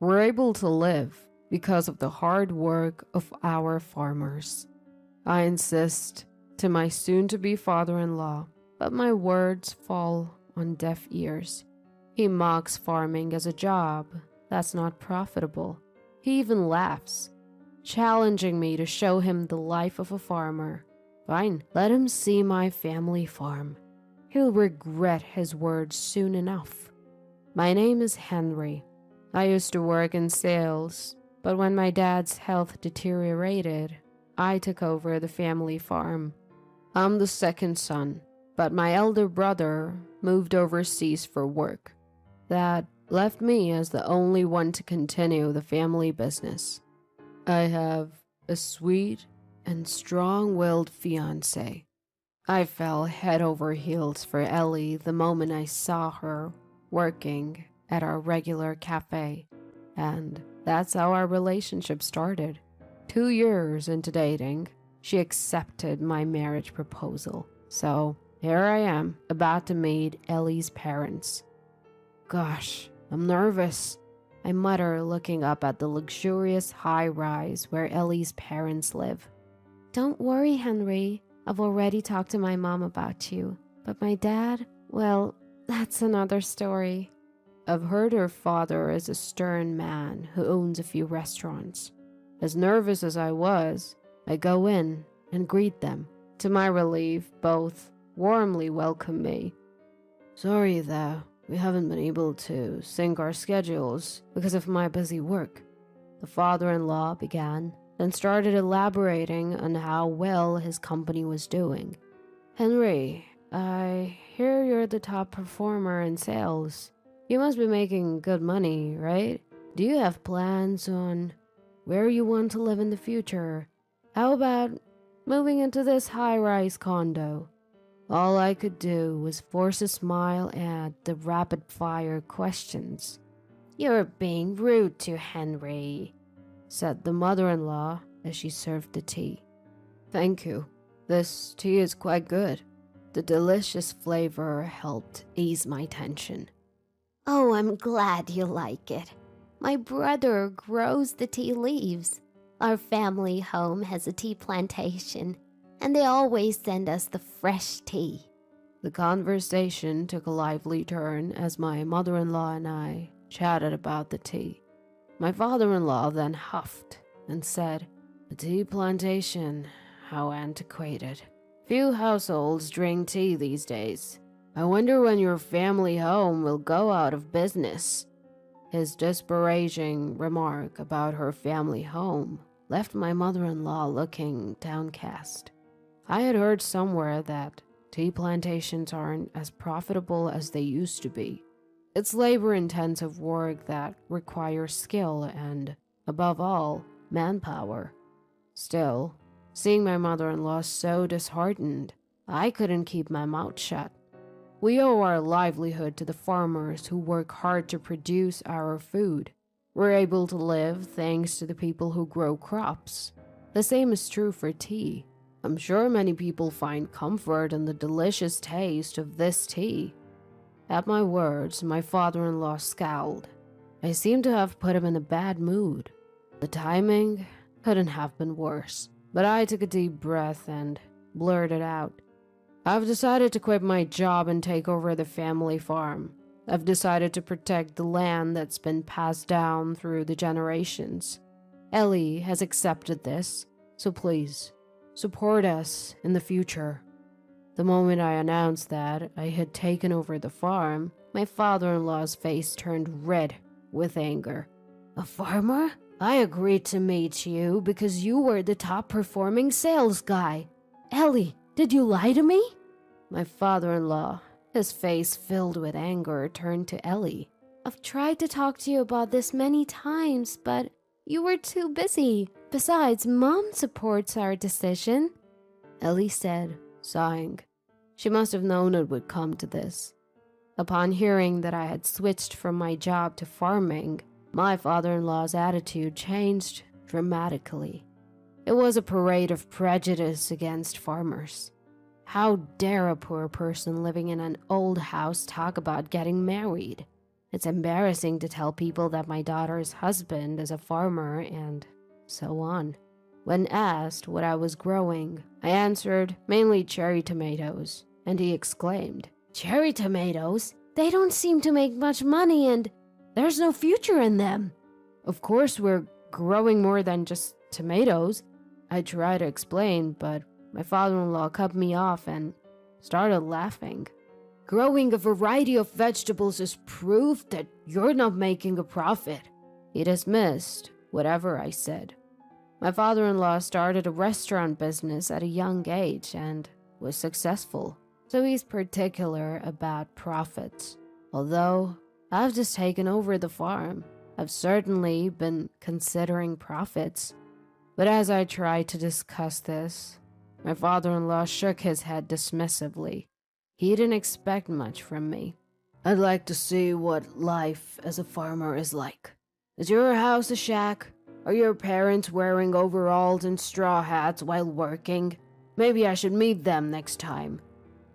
We're able to live because of the hard work of our farmers. I insist to my soon-to-be father-in-law, but my words fall on deaf ears. He mocks farming as a job that's not profitable. He even laughs, challenging me to show him the life of a farmer. Fine, let him see my family farm. He'll regret his words soon enough. My name is Henry. I used to work in sales, but when my dad's health deteriorated, I took over the family farm. I'm the second son, but my elder brother moved overseas for work. That left me as the only one to continue the family business. I have a sweet and strong-willed fiancé. I fell head over heels for Ellie the moment I saw her working at our regular cafe, and that's how our relationship started. 2 years into dating, she accepted my marriage proposal. So here I am, about to meet Ellie's parents. Gosh, I'm nervous, I mutter, looking up at the luxurious high-rise where Ellie's parents live. Don't worry, Henry. I've already talked to my mom about you. But my dad, well, that's another story. I've heard her father is a stern man who owns a few restaurants. As nervous as I was, I go in and greet them. To my relief, both warmly welcome me. Sorry though, we haven't been able to sync our schedules because of my busy work, the father-in-law began, then started elaborating on how well his company was doing. Henry, I hear you're the top performer in sales. You must be making good money, right? Do you have plans on where you want to live in the future? How about moving into this high-rise condo? All I could do was force a smile at the rapid-fire questions. You're being rude to Henry, said the mother-in-law as she served the tea. Thank you. This tea is quite good. The delicious flavor helped ease my tension. Oh, I'm glad you like it. My brother grows the tea leaves. Our family home has a tea plantation, and they always send us the fresh tea. The conversation took a lively turn as my mother-in-law and I chatted about the tea. My father-in-law then huffed and said, "A tea plantation, how antiquated. Few households drink tea these days. I wonder when your family home will go out of business." His disparaging remark about her family home left my mother-in-law looking downcast. I had heard somewhere that tea plantations aren't as profitable as they used to be. It's labor-intensive work that requires skill and, above all, manpower. Still, seeing my mother-in-law so disheartened, I couldn't keep my mouth shut. We owe our livelihood to the farmers who work hard to produce our food. We're able to live thanks to the people who grow crops. The same is true for tea. I'm sure many people find comfort in the delicious taste of this tea. At my words, my father-in-law scowled. I seemed to have put him in a bad mood. The timing couldn't have been worse, but I took a deep breath and blurted out, I've decided to quit my job and take over the family farm. I've decided to protect the land that's been passed down through the generations. Ellie has accepted this, so please, support us in the future. The moment I announced that I had taken over the farm, my father-in-law's face turned red with anger. A farmer? I agreed to meet you because you were the top-performing sales guy. Ellie, did you lie to me? My father-in-law, his face filled with anger, turned to Ellie. I've tried to talk to you about this many times, but you were too busy. Besides, Mom supports our decision, Ellie said, sighing. She must have known it would come to this. Upon hearing that I had switched from my job to farming, my father-in-law's attitude changed dramatically. It was a parade of prejudice against farmers. How dare a poor person living in an old house talk about getting married? It's embarrassing to tell people that my daughter's husband is a farmer and so on. When asked what I was growing, I answered mainly cherry tomatoes, and he exclaimed, "Cherry tomatoes? They don't seem to make much money and there's no future in them." Of course, we're growing more than just tomatoes. I tried to explain, but my father-in-law cut me off and started laughing. "Growing a variety of vegetables is proof that you're not making a profit." He dismissed whatever I said. My father-in-law started a restaurant business at a young age and was successful, so he's particular about profits. Although I've just taken over the farm, I've certainly been considering profits. But as I tried to discuss this, my father-in-law shook his head dismissively. He didn't expect much from me. "I'd like to see what life as a farmer is like. Is your house a shack? Are your parents wearing overalls and straw hats while working? Maybe I should meet them next time."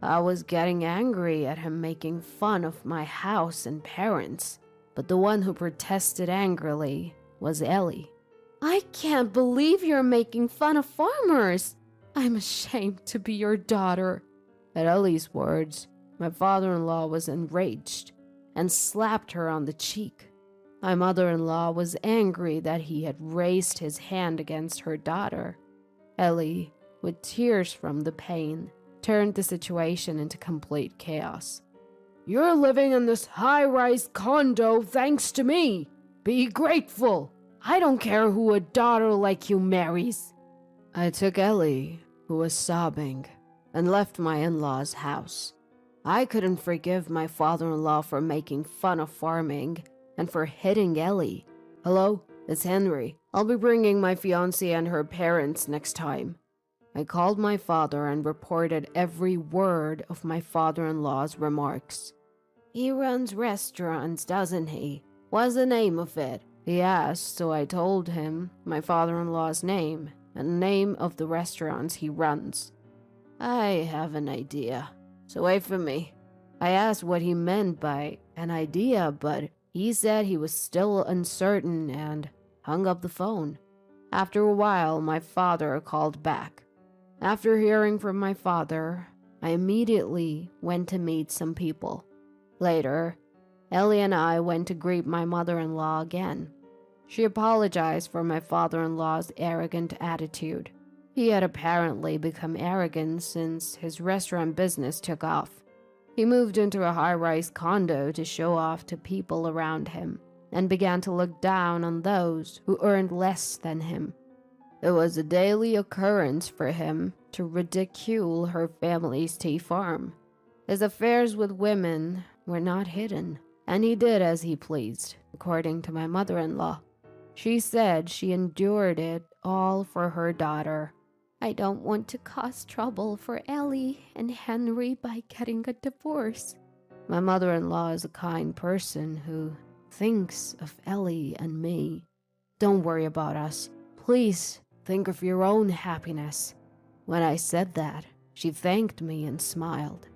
I was getting angry at him making fun of my house and parents, but the one who protested angrily was Ellie. "I can't believe you're making fun of farmers. I'm ashamed to be your daughter." At Ellie's words, my father-in-law was enraged and slapped her on the cheek. My mother-in-law was angry that he had raised his hand against her daughter. Ellie, with tears from the pain, turned the situation into complete chaos. "You're living in this high-rise condo thanks to me. Be grateful. I don't care who a daughter like you marries." I took Ellie, who was sobbing, and left my in-laws' house. I couldn't forgive my father-in-law for making fun of farming and for hitting Ellie. "Hello, it's Henry. I'll be bringing my fiancée and her parents next time." I called my father and reported every word of my father-in-law's remarks. "He runs restaurants, doesn't he? What's the name of it?" he asked, so I told him my father-in-law's name and the name of the restaurants he runs. "I have an idea, so wait for me." I asked what he meant by an idea, but he said he was still uncertain and hung up the phone. After a while, my father called back. After hearing from my father, I immediately went to meet some people. Later, Ellie and I went to greet my mother-in-law again. She apologized for my father-in-law's arrogant attitude. He had apparently become arrogant since his restaurant business took off. He moved into a high-rise condo to show off to people around him and began to look down on those who earned less than him. It was a daily occurrence for him to ridicule her family's tea farm. His affairs with women were not hidden, and he did as he pleased, according to my mother-in-law. She said she endured it all for her daughter. "I don't want to cause trouble for Ellie and Henry by getting a divorce." My mother-in-law is a kind person who thinks of Ellie and me. "Don't worry about us. Please think of your own happiness." When I said that, she thanked me and smiled.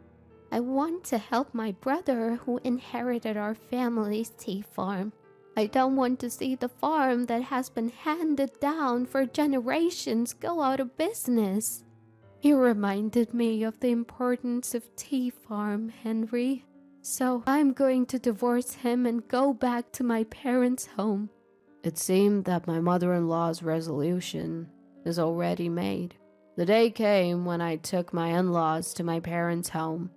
"I want to help my brother who inherited our family's tea farm. I don't want to see the farm that has been handed down for generations go out of business." He reminded me of the importance of tea farm, Henry. So I'm going to divorce him and go back to my parents' home. It seemed that my mother-in-law's resolution is already made. The day came when I took my in-laws to my parents' home.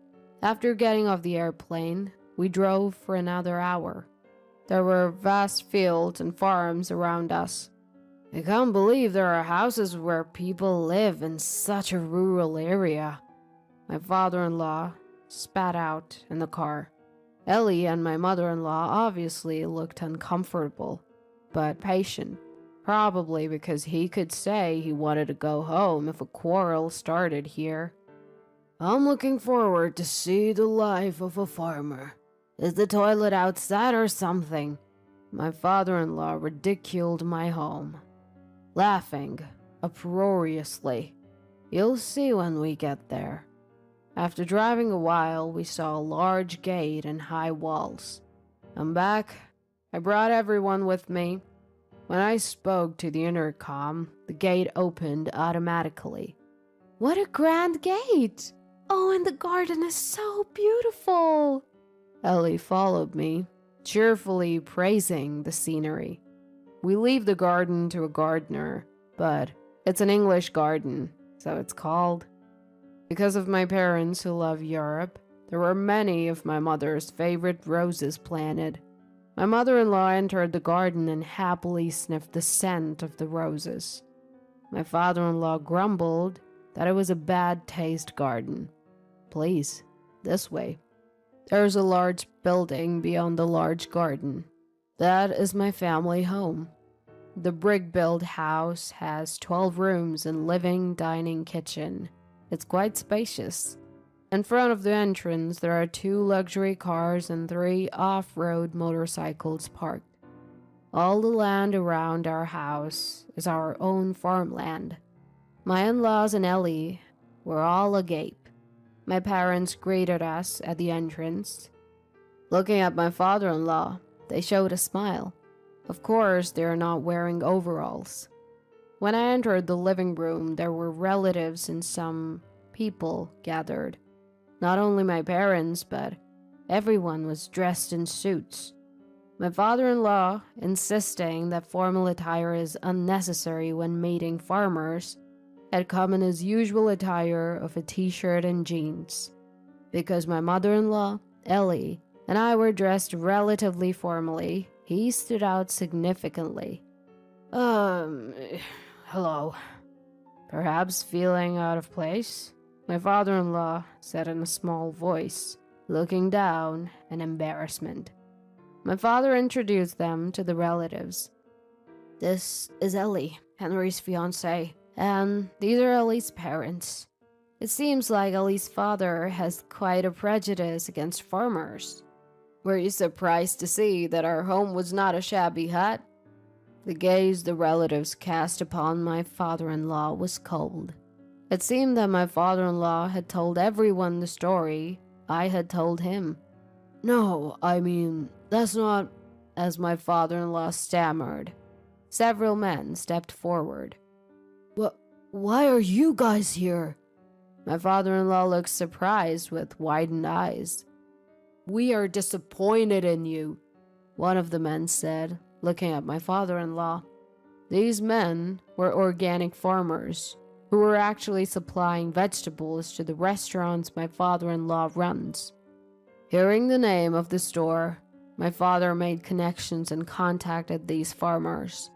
After getting off the airplane, we drove for another hour. There were vast fields and farms around us. I can't believe there are houses where people live in such a rural area. My father-in-law spat out in the car. Ellie and my mother-in-law obviously looked uncomfortable, but patient, probably because he could say he wanted to go home if a quarrel started here. "I'm looking forward to see the life of a farmer. Is the toilet outside or something?" My father-in-law ridiculed my home, laughing uproariously. "You'll see when we get there." After driving a while, we saw a large gate and high walls. I'm back. I brought everyone with me. When I spoke to the intercom, the gate opened automatically. What a grand gate! Oh, and the garden is so beautiful! Ellie followed me, cheerfully praising the scenery. We leave the garden to a gardener, but it's an English garden, so it's called. Because of my parents who love Europe, there were many of my mother's favorite roses planted. My mother-in-law entered the garden and happily sniffed the scent of the roses. My father-in-law grumbled that it was a bad taste garden. Please, this way. There's a large building beyond the large garden. That is my family home. The brick-built house has 12 rooms and living, dining, kitchen. It's quite spacious. In front of the entrance, there are 2 luxury cars and 3 off-road motorcycles parked. All the land around our house is our own farmland. My in-laws and Ellie were all agape. My parents greeted us at the entrance. Looking at my father-in-law, they showed a smile. Of course, they are not wearing overalls. When I entered the living room, there were relatives and some people gathered. Not only my parents, but everyone was dressed in suits. My father-in-law, insisting that formal attire is unnecessary when meeting farmers, had come in his usual attire of a t-shirt and jeans. Because my mother-in-law, Ellie, and I were dressed relatively formally, he stood out significantly. Hello. Perhaps feeling out of place? My father-in-law said in a small voice, looking down in embarrassment. My father introduced them to the relatives. This is Ellie, Henry's fiancée, and these are Ellie's parents. It seems like Ellie's father has quite a prejudice against farmers. Were you surprised to see that our home was not a shabby hut? The gaze the relatives cast upon my father-in-law was cold. It seemed that my father-in-law had told everyone the story I had told him. No, I mean, that's not... As my father-in-law stammered, several men stepped forward. Why are you guys here? My father-in-law looked surprised with widened eyes. We are disappointed in you, one of the men said, looking at my father-in-law. These men were organic farmers who were actually supplying vegetables to the restaurants my father-in-law runs. Hearing the name of the store, my father made connections and contacted these farmers.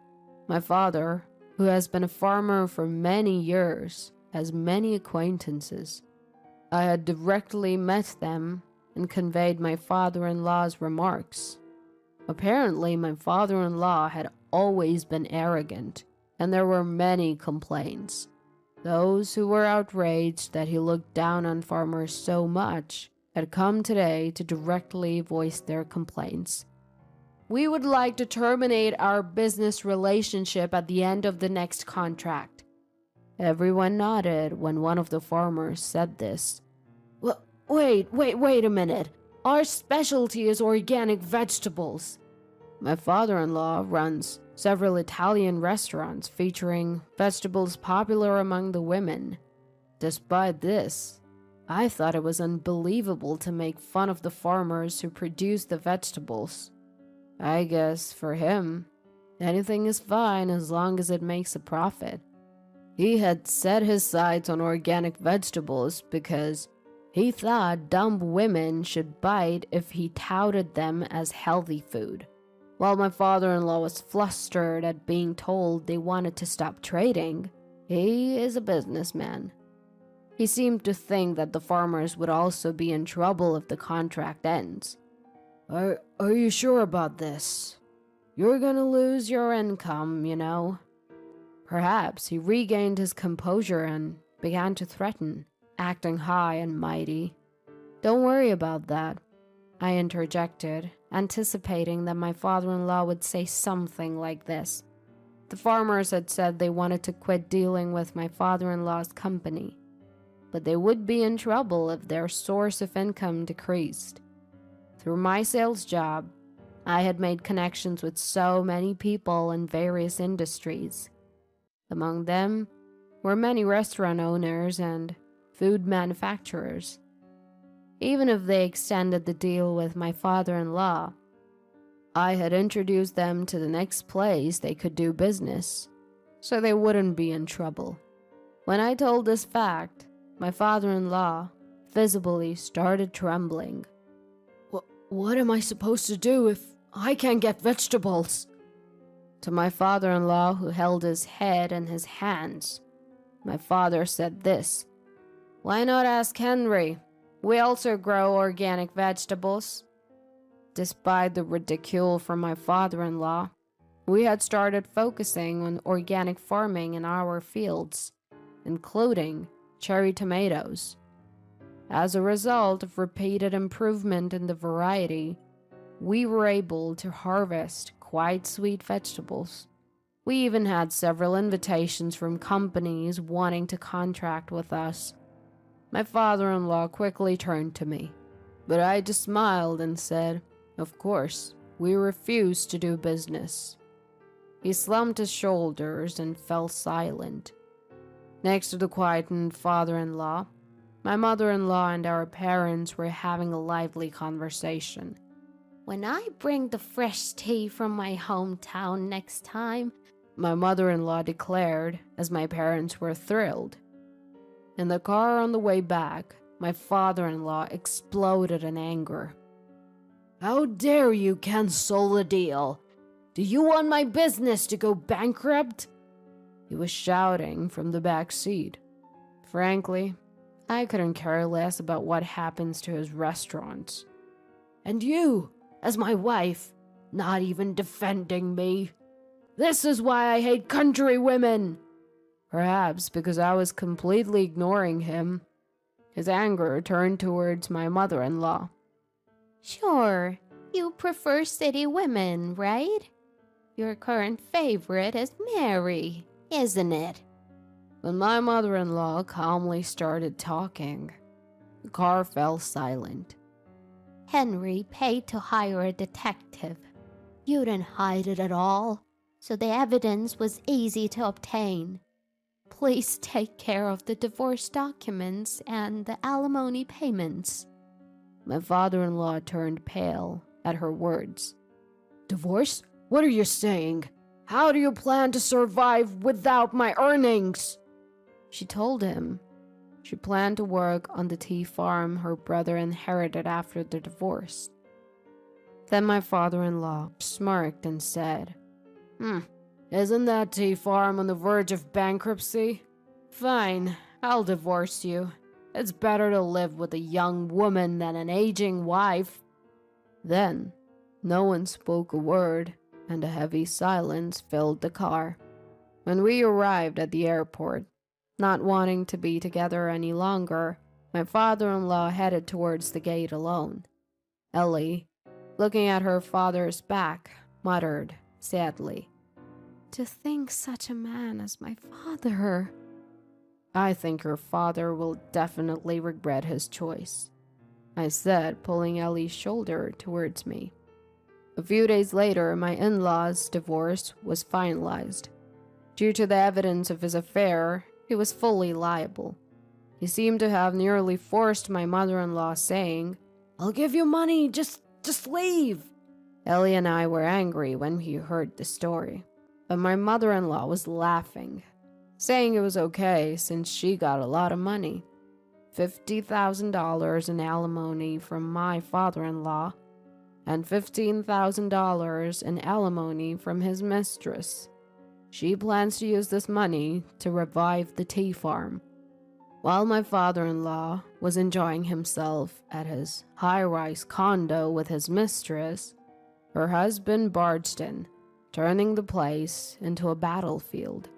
My father, who has been a farmer for many years, has many acquaintances. I had directly met them and conveyed my father-in-law's remarks. Apparently, my father-in-law had always been arrogant, and there were many complaints. Those who were outraged that he looked down on farmers so much had come today to directly voice their complaints. We would like to terminate our business relationship at the end of the next contract. Everyone nodded when one of the farmers said this. Wait a minute. Our specialty is organic vegetables. My father-in-law runs several Italian restaurants featuring vegetables popular among the women. Despite this, I thought it was unbelievable to make fun of the farmers who produce the vegetables. I guess for him, anything is fine as long as it makes a profit. He had set his sights on organic vegetables because he thought dumb women should bite if he touted them as healthy food. While my father-in-law was flustered at being told they wanted to stop trading, he is a businessman. He seemed to think that the farmers would also be in trouble if the contract ends. Are you sure about this? You're gonna lose your income, you know. Perhaps he regained his composure and began to threaten, acting high and mighty. Don't worry about that, I interjected, anticipating that my father-in-law would say something like this. The farmers had said they wanted to quit dealing with my father-in-law's company, but they would be in trouble if their source of income decreased. Through my sales job, I had made connections with so many people in various industries. Among them were many restaurant owners and food manufacturers. Even if they extended the deal with my father-in-law, I had introduced them to the next place they could do business, so they wouldn't be in trouble. When I told this fact, my father-in-law visibly started trembling. What am I supposed to do if I can't get vegetables? To my father-in-law, who held his head in his hands, my father said this: "Why not ask Henry? We also grow organic vegetables." Despite the ridicule from my father-in-law, we had started focusing on organic farming in our fields, including cherry tomatoes. As a result of repeated improvement in the variety, we were able to harvest quite sweet vegetables. We even had several invitations from companies wanting to contract with us. My father-in-law quickly turned to me, but I just smiled and said, "Of course, we refuse to do business." He slumped his shoulders and fell silent. Next to the quietened father-in-law, my mother-in-law and our parents were having a lively conversation. "When I bring the fresh tea from my hometown next time," my mother-in-law declared, as my parents were thrilled. In the car on the way back, my father-in-law exploded in anger. "How dare you cancel the deal? Do you want my business to go bankrupt?" He was shouting from the back seat. Frankly, I couldn't care less about what happens to his restaurants. "And you, as my wife, not even defending me. This is why I hate country women." Perhaps because I was completely ignoring him, his anger turned towards my mother-in-law. "Sure, you prefer city women, right? Your current favorite is Mary, isn't it?" When my mother-in-law calmly started talking, the car fell silent. "Henry paid to hire a detective. You didn't hide it at all, so the evidence was easy to obtain. Please take care of the divorce documents and the alimony payments." My father-in-law turned pale at her words. "Divorce? What are you saying? How do you plan to survive without my earnings?" She told him she planned to work on the tea farm her brother inherited after the divorce. Then my father-in-law smirked and said, "Isn't that tea farm on the verge of bankruptcy? Fine, I'll divorce you. It's better to live with a young woman than an aging wife." Then, no one spoke a word, and a heavy silence filled the car. When we arrived at the airport, not wanting to be together any longer, my father-in-law headed towards the gate alone. Ellie, looking at her father's back, muttered sadly, "To think such a man as my father." "I think your father will definitely regret his choice," I said, pulling Ellie's shoulder towards me. A few days later, my in-laws' divorce was finalized. Due to the evidence of his affair, he was fully liable. He seemed to have nearly forced my mother-in-law, saying, "I'll give you money, just leave." Ellie and I were angry when we heard the story, but my mother-in-law was laughing, saying it was okay since she got a lot of money. $50,000 in alimony from my father-in-law, and $15,000 in alimony from his mistress. She plans to use this money to revive the tea farm. While my father-in-law was enjoying himself at his high-rise condo with his mistress, her husband barged in, turning the place into a battlefield.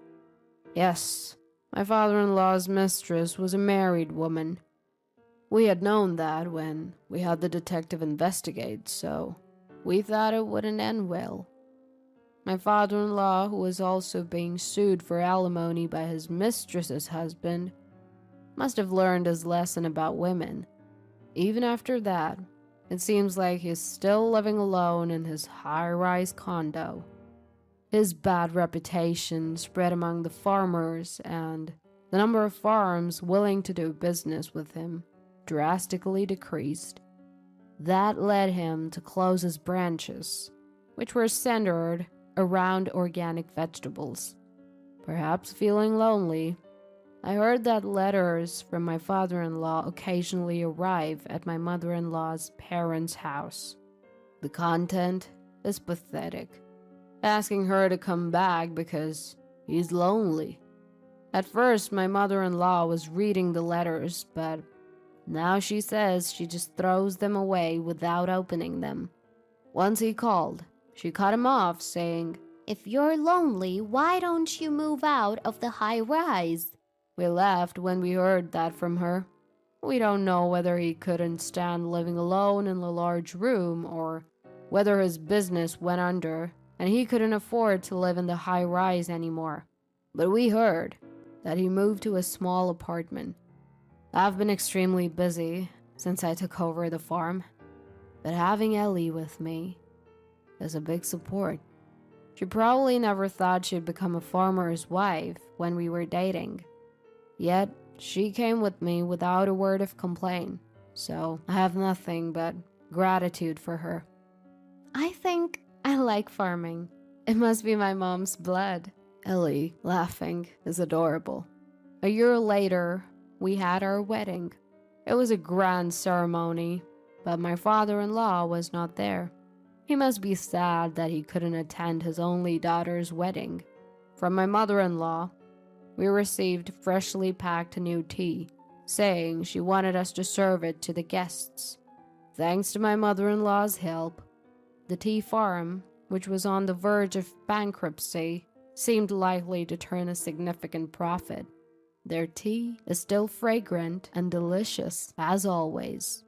Yes, my father-in-law's mistress was a married woman. We had known that when we had the detective investigate, so we thought it wouldn't end well. My father-in-law, who was also being sued for alimony by his mistress's husband, must have learned his lesson about women. Even after that, It seems like he's still living alone in his high-rise condo. His bad reputation spread among the farmers, and the number of farms willing to do business with him drastically decreased. That led him to close his branches, which were centered around organic vegetables. Perhaps feeling lonely, I heard that letters from my father-in-law occasionally arrive at my mother-in-law's parents' house. The content is pathetic, asking her to come back because he's lonely. At first, my mother-in-law was reading the letters, but now she says she just throws them away without opening them. Once he called, she cut him off, saying, "If you're lonely, why don't you move out of the high rise?" We laughed when we heard that from her. We don't know whether he couldn't stand living alone in a large room or whether his business went under and he couldn't afford to live in the high rise anymore. But we heard that he moved to a small apartment. I've been extremely busy since I took over the farm, but having Ellie with me is a big support. She probably never thought she'd become a farmer's wife when we were dating. Yet, she came with me without a word of complaint, so I have nothing but gratitude for her. I think I like farming. It must be my mom's blood. Ellie, laughing, is adorable. A year later, we had our wedding. It was a grand ceremony, but my father-in-law was not there. He must be sad that he couldn't attend his only daughter's wedding. From my mother-in-law, we received freshly packed new tea, saying she wanted us to serve it to the guests. Thanks to my mother-in-law's help, the tea farm, which was on the verge of bankruptcy, seemed likely to turn a significant profit. Their tea is still fragrant and delicious, as always.